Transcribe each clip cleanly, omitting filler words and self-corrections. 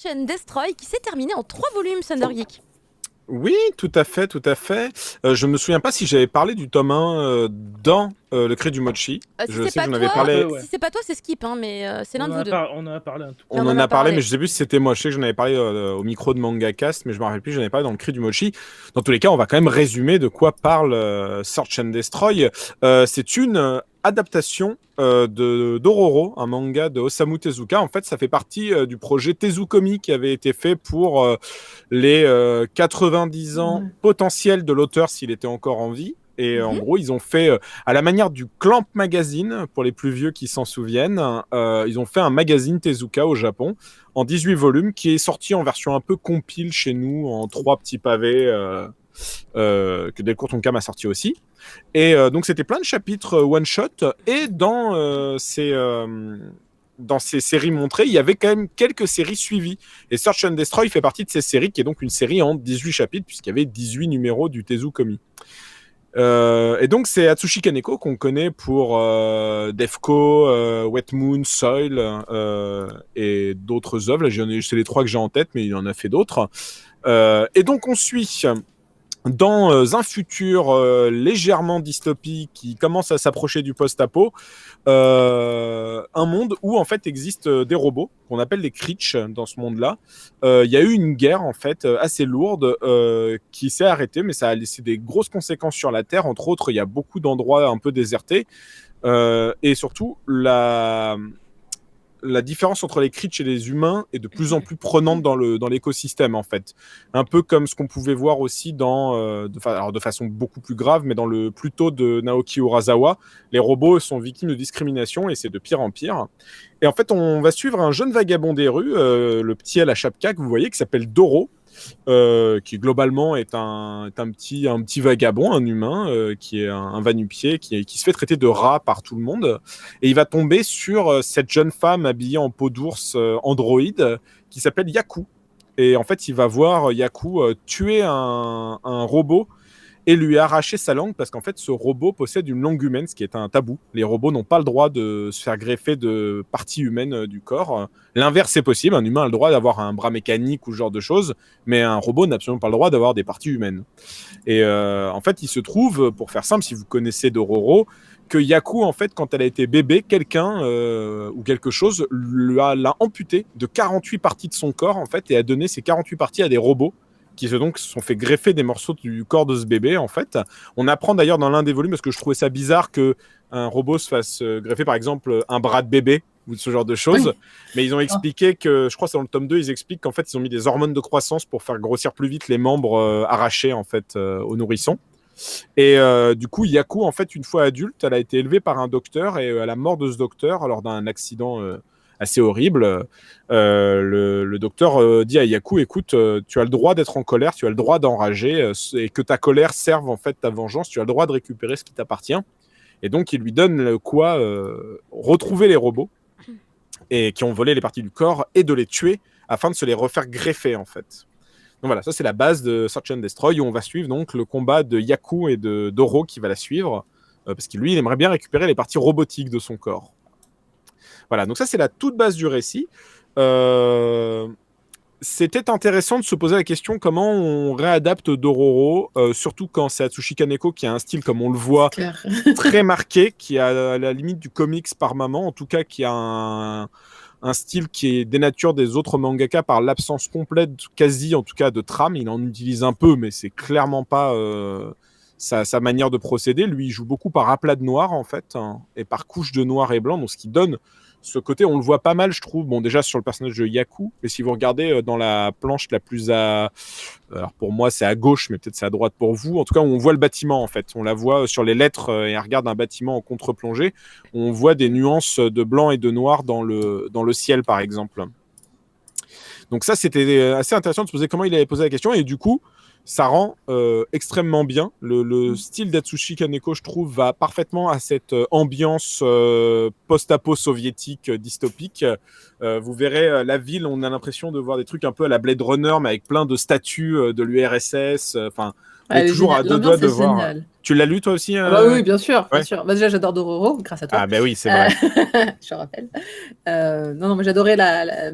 Search and Destroy qui s'est terminé en 3 volumes, Thunder Geek. Oui, tout à fait, tout à fait. Je me souviens pas si j'avais parlé du tome 1 dans Le Cri du Mochi. Si Je c'est sais que pas j'en avais toi, parlé. si c'est pas toi, c'est Skip, hein, mais c'est l'un On de en vous a, deux. on en a parlé un tout. On en a parlé, mais je sais plus si c'était moi. Je sais que j'en avais parlé au micro de MangaCast, mais je me rappelle plus, j'en avais parlé dans Le Cri du Mochi. Dans tous les cas, on va quand même résumer de quoi parle Search and Destroy. C'est une adaptation de Dororo, un manga de Osamu Tezuka. En fait, ça fait partie du projet Tezukomi qui avait été fait pour les 90 ans potentiels de l'auteur s'il était encore en vie. Et en gros, ils ont fait, à la manière du Clamp Magazine, pour les plus vieux qui s'en souviennent, ils ont fait un magazine Tezuka au Japon, en 18 volumes, qui est sorti en version un peu compile chez nous, en 3 petits pavés, que Delcourt Tonkam a sorti aussi. Et donc, c'était plein de chapitres one-shot, et dans ces séries montrées, il y avait quand même quelques séries suivies. Et Search and Destroy fait partie de ces séries, qui est donc une série en 18 chapitres, puisqu'il y avait 18 numéros du Tezukomi. Et donc, c'est Atsushi Kaneko qu'on connaît pour Defco, Wet Moon, Soil et d'autres œuvres. C'est les 3 que j'ai en tête, mais il en a fait d'autres. Et donc, on suit dans un futur légèrement dystopique qui commence à s'approcher du post-apo, un monde où en fait existent des robots qu'on appelle les Creech dans ce monde-là. Il y a eu une guerre en fait assez lourde qui s'est arrêtée, mais ça a laissé des grosses conséquences sur la Terre. Entre autres, il y a beaucoup d'endroits un peu désertés et surtout la différence entre les Creech et les humains est de plus en plus prenante dans l'écosystème, en fait. Un peu comme ce qu'on pouvait voir aussi alors de façon beaucoup plus grave, mais dans le plus tôt de Naoki Urasawa, les robots sont victimes de discrimination et c'est de pire en pire. Et en fait, on va suivre un jeune vagabond des rues, le petit à la chapka que vous voyez, qui s'appelle Doro, qui globalement est un petit vagabond, un humain, qui est un va-nu-pied, qui se fait traiter de rat par tout le monde. Et il va tomber sur cette jeune femme habillée en peau d'ours androïde qui s'appelle Yaku. Et en fait, il va voir Yaku tuer un robot et lui arracher sa langue parce qu'en fait, ce robot possède une langue humaine, ce qui est un tabou. Les robots n'ont pas le droit de se faire greffer de parties humaines du corps. L'inverse est possible. Un humain a le droit d'avoir un bras mécanique ou ce genre de choses, mais un robot n'a absolument pas le droit d'avoir des parties humaines. Et en fait, il se trouve, pour faire simple, si vous connaissez Dororo, que Yaku, en fait, quand elle a été bébé, quelqu'un ou quelque chose l'a amputé de 48 parties de son corps, en fait, et a donné ces 48 parties à des robots qui se sont fait greffer des morceaux du corps de ce bébé, en fait. On apprend d'ailleurs dans l'un des volumes, parce que je trouvais ça bizarre qu'un robot se fasse greffer, par exemple, un bras de bébé, ou ce genre de choses. Oui. Mais ils ont expliqué que, je crois que c'est dans le tome 2, ils expliquent qu'en fait, ils ont mis des hormones de croissance pour faire grossir plus vite les membres arrachés, en fait, aux nourrissons. Et du coup, Yaku, en fait, une fois adulte, elle a été élevée par un docteur, et à la mort de ce docteur, lors d'un accident assez horrible, le docteur dit à Yaku, écoute, tu as le droit d'être en colère, tu as le droit d'enrager, et que ta colère serve en fait ta vengeance, tu as le droit de récupérer ce qui t'appartient. Et donc, il lui donne quoi retrouver les robots et qui ont volé les parties du corps et de les tuer afin de se les refaire greffer, en fait. Donc voilà, ça c'est la base de Search and Destroy, où on va suivre donc le combat de Yaku et de Doro qui va la suivre, parce que lui, il aimerait bien récupérer les parties robotiques de son corps. Voilà, donc ça c'est la toute base du récit. C'était intéressant de se poser la question comment on réadapte Dororo, surtout quand c'est Atsushi Kaneko qui a un style, comme on le voit, très marqué, qui a à la limite du comics par moment, en tout cas qui a un style qui est dénature des autres mangaka par l'absence complète, quasi en tout cas, de trame. Il en utilise un peu, mais c'est clairement pas sa manière de procéder. Lui, il joue beaucoup par aplat de noir, en fait, hein, et par couche de noir et blanc, donc ce qui donne ce côté, on le voit pas mal, je trouve. Bon, déjà sur le personnage de Yaku, mais si vous regardez dans la planche la plus alors pour moi, c'est à gauche, mais peut-être c'est à droite pour vous. En tout cas, on voit le bâtiment, en fait. On la voit sur les lettres et on regarde un bâtiment en contre-plongée. On voit des nuances de blanc et de noir dans le ciel, par exemple. Donc ça, c'était assez intéressant de se poser comment il avait posé la question. Et du coup, ça rend extrêmement bien. Le style d'Atsushi Kaneko, je trouve, va parfaitement à cette ambiance post-apo soviétique dystopique. Vous verrez la ville, on a l'impression de voir des trucs un peu à la Blade Runner, mais avec plein de statues de l'URSS. Enfin, On est toujours à deux doigts de voir. Génial. Tu l'as lu toi aussi Bah oui, bien sûr, bien Ouais. sûr. Bah, déjà, j'adore Dororo, grâce à toi. Ah, bah oui, c'est vrai. Je rappelle. Non, mais j'adorais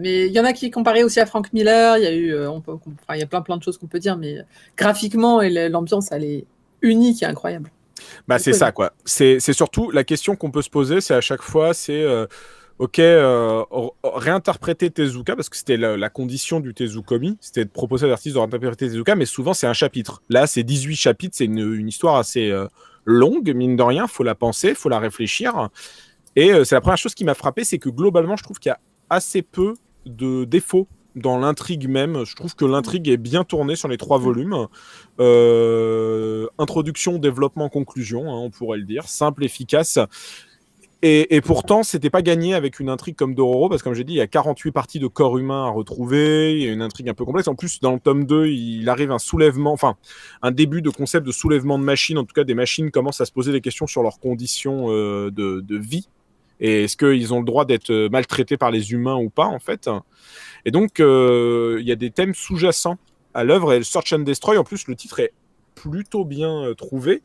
mais il y en a qui comparaient aussi à Frank Miller. Il y a eu, il y a plein de choses qu'on peut dire, mais graphiquement et l'ambiance, elle est unique et incroyable. Bah, c'est ça, quoi. C'est surtout la question qu'on peut se poser, c'est à chaque fois, c'est ok, réinterpréter Tezuka, parce que c'était la condition du Tezukomi, c'était de proposer à l'artiste de réinterpréter Tezuka, mais souvent c'est un chapitre. Là, c'est 18 chapitres, c'est une histoire assez longue, mine de rien, faut la penser, faut la réfléchir. Et c'est la première chose qui m'a frappé, c'est que globalement, je trouve qu'il y a assez peu de défauts dans l'intrigue même. Je trouve que l'intrigue est bien tournée sur les 3 volumes. Introduction, développement, conclusion, hein, on pourrait le dire. Simple, efficace. Et pourtant, c'était pas gagné avec une intrigue comme Dororo, parce que comme j'ai dit, il y a 48 parties de corps humain à retrouver, il y a une intrigue un peu complexe. En plus, dans le tome 2, il arrive un début de concept de soulèvement de machines. En tout cas, des machines commencent à se poser des questions sur leurs conditions de vie. Et est-ce qu'ils ont le droit d'être maltraités par les humains ou pas, en fait. Et donc, il y a des thèmes sous-jacents à l'œuvre. Et le Search and Destroy, en plus, le titre est plutôt bien trouvé.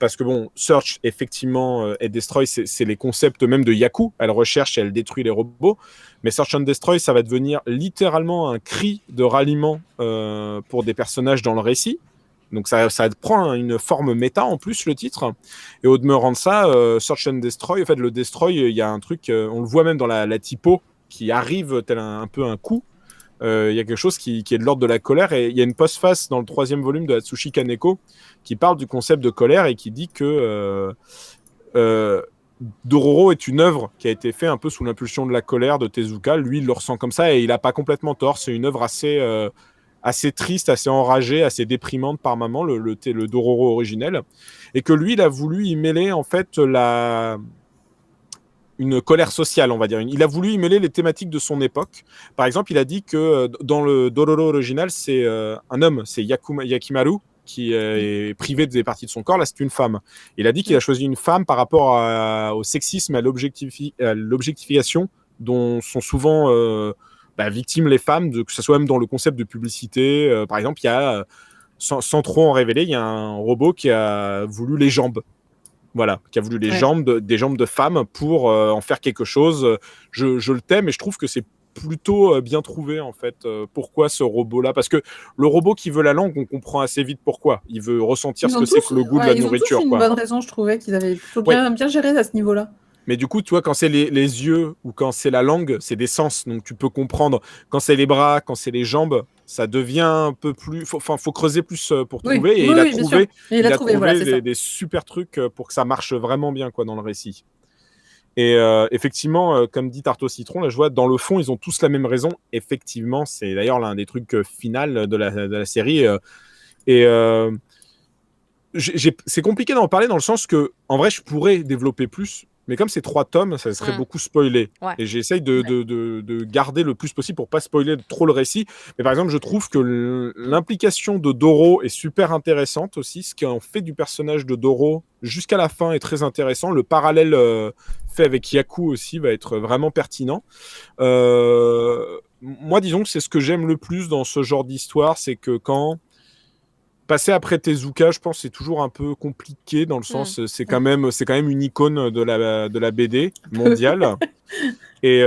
Parce que bon, Search, effectivement, et Destroy, c'est les concepts même de Yaku. Elle recherche et elle détruit les robots. Mais Search and Destroy, ça va devenir littéralement un cri de ralliement pour des personnages dans le récit. Donc ça prend une forme méta en plus, le titre. Et au demeurant de ça, Search and Destroy, en fait, le Destroy, il y a un truc, on le voit même dans la typo, qui arrive tel un peu un coup. Il y a quelque chose qui est de l'ordre de la colère, et il y a une postface dans le 3e volume de Atsushi Kaneko qui parle du concept de colère et qui dit que Dororo est une œuvre qui a été faite un peu sous l'impulsion de la colère de Tezuka. Lui, il le ressent comme ça et il n'a pas complètement tort. C'est une œuvre assez triste, assez enragée, assez déprimante par moments, le Dororo originel, et que lui, il a voulu y mêler en fait une colère sociale, on va dire. Il a voulu y mêler les thématiques de son époque. Par exemple, il a dit que dans le Dororo original, c'est un homme, c'est Yakimaru, qui est privé des parties de son corps. Là, c'est une femme. Il a dit qu'il a choisi une femme par rapport au sexisme et à l'objectification dont sont souvent victimes les femmes, que ce soit même dans le concept de publicité. Par exemple, il y a, sans trop en révéler, il y a un robot qui a voulu les jambes. Voilà, qui a voulu des jambes de femmes pour en faire quelque chose. Je le t'aime, et je trouve que c'est plutôt bien trouvé, en fait. Pourquoi ce robot-là? Parce que le robot qui veut la langue, on comprend assez vite pourquoi. Il veut ressentir ce que c'est que le goût de la nourriture. Ils ont tous une bonne raison, je trouvais qu'ils avaient plutôt bien géré à ce niveau-là. Mais du coup, tu vois, quand c'est les yeux ou quand c'est la langue, c'est des sens, donc tu peux comprendre. Quand c'est les bras, quand c'est les jambes, ça devient un peu plus... faut creuser plus pour trouver. Et il a trouvé des super trucs pour que ça marche vraiment bien, quoi, dans le récit. Et effectivement, comme dit Tarto Citron, là, je vois, dans le fond, ils ont tous la même raison. Effectivement, c'est d'ailleurs l'un des trucs finaux de la série. C'est compliqué d'en parler dans le sens que, en vrai, je pourrais développer plus, mais comme c'est 3 tomes, ça serait beaucoup spoilé. Ouais. Et j'essaye de garder le plus possible pour pas spoiler trop le récit. Mais par exemple, je trouve que l'implication de Doro est super intéressante aussi. Ce qui en fait du personnage de Doro jusqu'à la fin est très intéressant. Le parallèle fait avec Yaku aussi va être vraiment pertinent. Moi, disons que c'est ce que j'aime le plus dans ce genre d'histoire, c'est que quand... Passer après Tezuka, je pense, c'est toujours un peu compliqué dans le sens, c'est quand même une icône de la BD mondiale. Et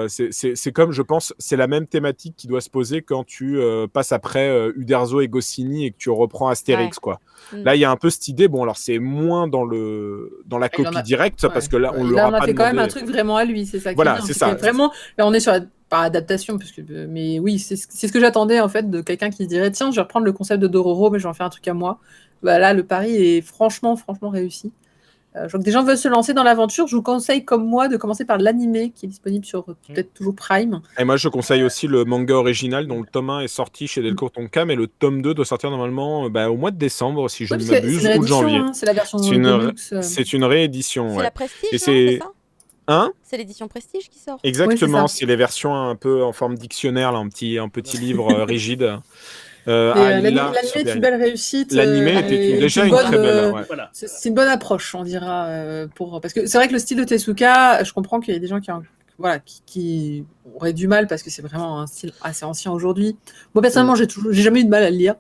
c'est comme, je pense, c'est la même thématique qui doit se poser quand tu passes après Uderzo et Goscinny et que tu reprends Astérix, quoi. Là, il y a un peu cette idée. Bon, alors c'est moins dans la copie directe, parce que là, on leur a pas demandé. Quand même un truc vraiment à lui, c'est ça. Voilà, c'est ça. Vraiment, là, on est sur pas adaptation, mais oui, c'est ce que j'attendais en fait de quelqu'un qui se dirait tiens, je vais reprendre le concept de Dororo, mais je vais en faire un truc à moi. Bah, là, le pari est franchement réussi. Je vois que des gens veulent se lancer dans l'aventure. Je vous conseille, comme moi, de commencer par l'animé qui est disponible sur peut-être toujours Prime. Et moi, je conseille aussi le manga original dont le tome 1 est sorti chez Delcourt Tonka, mais le tome 2 doit sortir normalement au mois de décembre, si je ne m'abuse, ou de janvier. Hein, c'est la version c'est une réédition. C'est la Prestige, c'est ça? Hein? C'est l'édition Prestige qui sort. Exactement, c'est les versions un peu en forme dictionnaire, là, un petit livre rigide. L'animé est une belle réussite. L'animé était déjà une très belle. Voilà. C'est une bonne approche, on dira. Parce que c'est vrai que le style de Tezuka, je comprends qu'il y a des gens qui ont voilà, qui aurait du mal parce que c'est vraiment un style assez ancien aujourd'hui. Moi, personnellement, j'ai jamais eu de mal à le lire,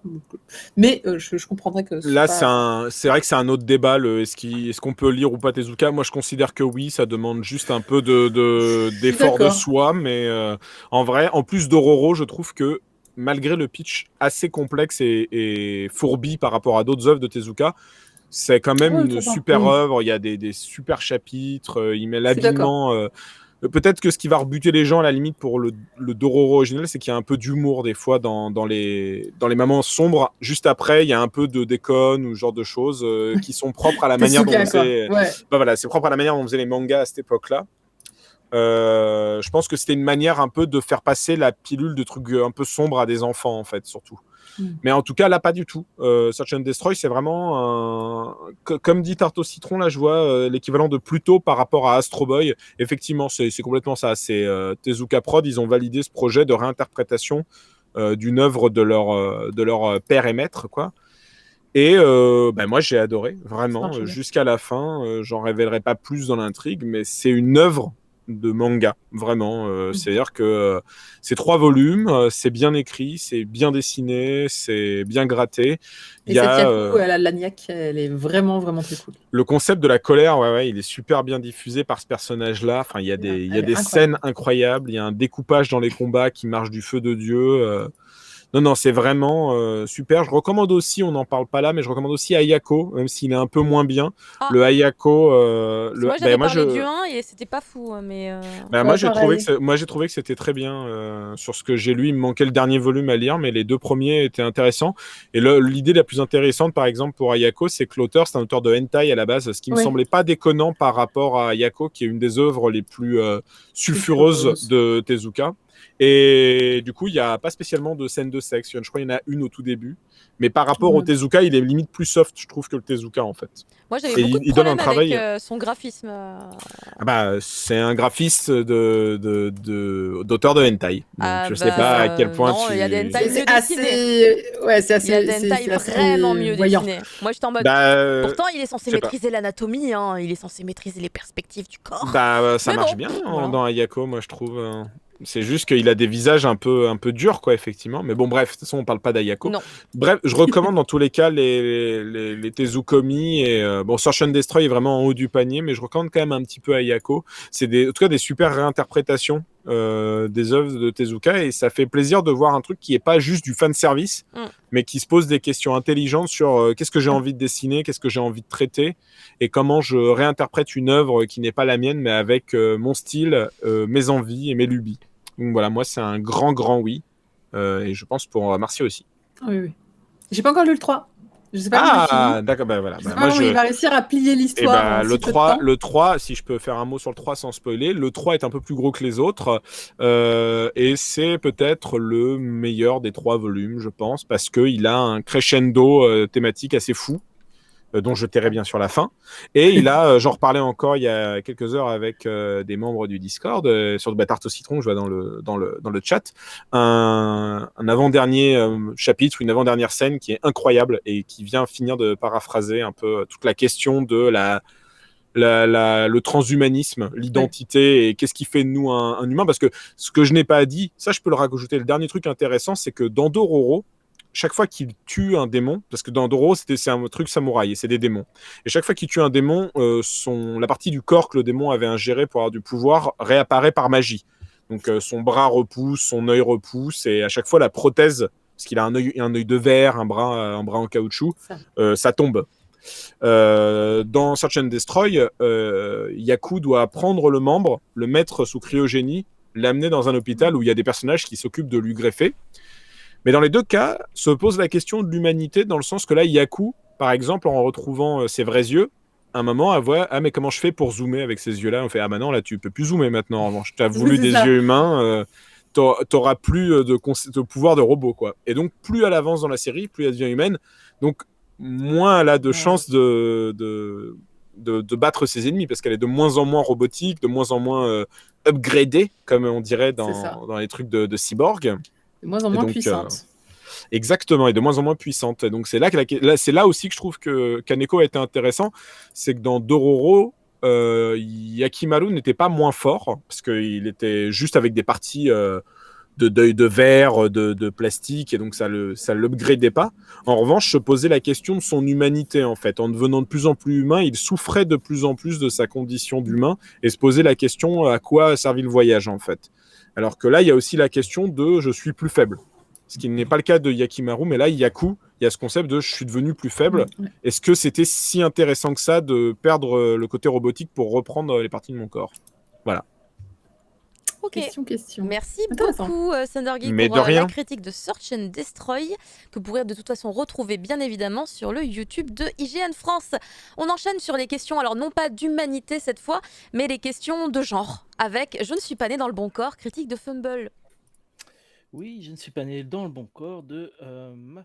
mais je comprendrais que Là, c'est vrai que c'est un autre débat. Est-ce qu'on peut lire ou pas Tezuka? Moi, je considère que oui, ça demande juste un peu d'effort de soi, mais en vrai, en plus d'Ororo, je trouve que malgré le pitch assez complexe et fourbi par rapport à d'autres œuvres de Tezuka, c'est quand même une super œuvre. Il y a des super chapitres. Il met l'habillement. Peut-être que ce qui va rebuter les gens à la limite pour le Dororo original, c'est qu'il y a un peu d'humour des fois dans les moments sombres. Juste après, il y a un peu de déconne ou ce genre de choses qui sont propres à la manière dont on faisait. Voilà, c'est propre à la manière dont on faisait les mangas à cette époque-là. Je pense que c'était une manière un peu de faire passer la pilule de trucs un peu sombres à des enfants en fait, surtout. Mais en tout cas, là, pas du tout. Search and Destroy, c'est vraiment comme dit Tarte au citron, là, je vois l'équivalent de Pluto par rapport à Astro Boy. Effectivement, c'est complètement ça. C'est Tezuka Prod, ils ont validé ce projet de réinterprétation d'une œuvre de leur père et maître, quoi. Et moi, j'ai adoré, vraiment, jusqu'à la fin. J'en révélerai pas plus dans l'intrigue, mais c'est une œuvre de manga, vraiment. C'est-à-dire que c'est 3 volumes, c'est bien écrit, c'est bien dessiné, c'est bien gratté. Et cette Yaku, elle a la niaque, elle est vraiment, vraiment très cool. Le concept de la colère, il est super bien diffusé par ce personnage-là. Enfin, il y a des scènes incroyables, il y a un découpage dans les combats qui marche du feu de Dieu. Non, c'est vraiment super. Je recommande aussi, on n'en parle pas là, mais je recommande aussi Ayako, même s'il est un peu moins bien. Le Ayako... moi, j'avais parlé du 1 et c'était pas fou, mais... moi, j'ai trouvé que c'était très bien. Sur ce que j'ai lu, il me manquait le dernier volume à lire, mais les 2 premiers étaient intéressants. Et l'idée la plus intéressante, par exemple, pour Ayako, c'est que l'auteur, c'est un auteur de hentai à la base, ce qui me semblait pas déconnant par rapport à Ayako, qui est une des œuvres les plus sulfureuses de Tezuka. Et du coup, il n'y a pas spécialement de scène de sexe. Je crois qu'il y en a une au tout début. Mais par rapport au Tezuka, il est limite plus soft, je trouve, que le Tezuka, en fait. Moi, j'avais beaucoup de problèmes avec son graphisme. C'est un graphiste d'auteur de hentai. Donc, je sais pas à quel point il y a des hentai mieux dessinés. Il y a des hentai vraiment mieux dessinés. Moi, j'étais en mode... Pourtant, il est censé maîtriser l'anatomie, hein. Il est censé maîtriser les perspectives du corps. Ça marche bien dans Ayako, moi, je trouve... C'est juste qu'il a des visages un peu durs, quoi, effectivement. Mais bon, bref, de toute façon, on parle pas d'Ayako. Bref, je recommande dans tous les cas les Tezukomi. Et Search and Destroy est vraiment en haut du panier, mais je recommande quand même un petit peu Ayako. C'est en tout cas des super réinterprétations des œuvres de Tezuka, et ça fait plaisir de voir un truc qui est pas juste du fan service, mais qui se pose des questions intelligentes sur qu'est-ce que j'ai envie de dessiner, qu'est-ce que j'ai envie de traiter, et comment je réinterprète une œuvre qui n'est pas la mienne, mais avec mon style, mes envies et mes lubies. Donc voilà, moi c'est un grand oui, et je pense pour Marcia aussi. Oui. J'ai pas encore lu le 3. Je sais pas d'accord, voilà. Je sais pas il va réussir à plier l'histoire. Le 3, si je peux faire un mot sur le 3 sans spoiler, le 3 est un peu plus gros que les autres, et c'est peut-être le meilleur des 3 volumes, je pense, parce qu'il a un crescendo thématique assez fou, dont je tairai bien sur la fin. Et il a, j'en reparlais encore il y a quelques heures avec des membres du Discord, sur le Tarte au citron, je vois dans le chat, un avant-dernier chapitre, une avant-dernière scène qui est incroyable et qui vient finir de paraphraser un peu toute la question de le transhumanisme, l'identité, et qu'est-ce qui fait de nous un humain. Parce que ce que je n'ai pas dit, ça je peux le rajouter, le dernier truc intéressant, c'est que dans Dororo, chaque fois qu'il tue un démon, parce que dans Dororo, c'est un truc samouraï, et c'est des démons. Et chaque fois qu'il tue un démon, la partie du corps que le démon avait ingéré pour avoir du pouvoir réapparaît par magie. Donc son bras repousse, son œil repousse, et à chaque fois la prothèse, parce qu'il a un œil de verre, un bras en caoutchouc, ça tombe. Dans Search and Destroy, Yaku doit prendre le membre, le mettre sous cryogénie, l'amener dans un hôpital où il y a des personnages qui s'occupent de lui greffer. Mais dans les 2 cas, se pose la question de l'humanité, dans le sens que là, Yaku, par exemple, en retrouvant ses vrais yeux, à un moment, elle voit, mais comment je fais pour zoomer avec ces yeux-là? On fait, non, là, tu peux plus zoomer maintenant. En revanche, tu as voulu des yeux humains, t'auras plus de pouvoir de robot, quoi. Et donc, plus elle avance dans la série, plus elle devient humaine. Donc, moins elle a de chances de battre ses ennemis, parce qu'elle est de moins en moins robotique, de moins en moins upgradée, comme on dirait dans les trucs de cyborg. De moins en moins puissante. Exactement, et de moins en moins puissante. Et donc c'est là aussi que je trouve que Kaneko a été intéressant, c'est que dans Dororo, Yakimaru n'était pas moins fort, parce qu'il était juste avec des parties de verre, de plastique, et donc ça l'upgradait pas. En revanche, se posait la question de son humanité, en fait. En devenant de plus en plus humain, il souffrait de plus en plus de sa condition d'humain, et se posait la question à quoi a servi le voyage, en fait. Alors que là, il y a aussi la question de « je suis plus faible ». Ce qui n'est pas le cas de Yakimaru, mais là, Yaku, il y a ce concept de « je suis devenu plus faible ». Est-ce que c'était si intéressant que ça de perdre le côté robotique pour reprendre les parties de mon corps? Voilà. Ok. Question. Merci beaucoup, Thundergeek, pour la critique de Search and Destroy, que vous pourrez de toute façon retrouver bien évidemment sur le YouTube de IGN France. On enchaîne sur les questions, alors non pas d'humanité cette fois, mais les questions de genre, avec Je ne suis pas né dans le bon corps, critique de Fumble. Oui, je ne suis pas né dans le bon corps de ma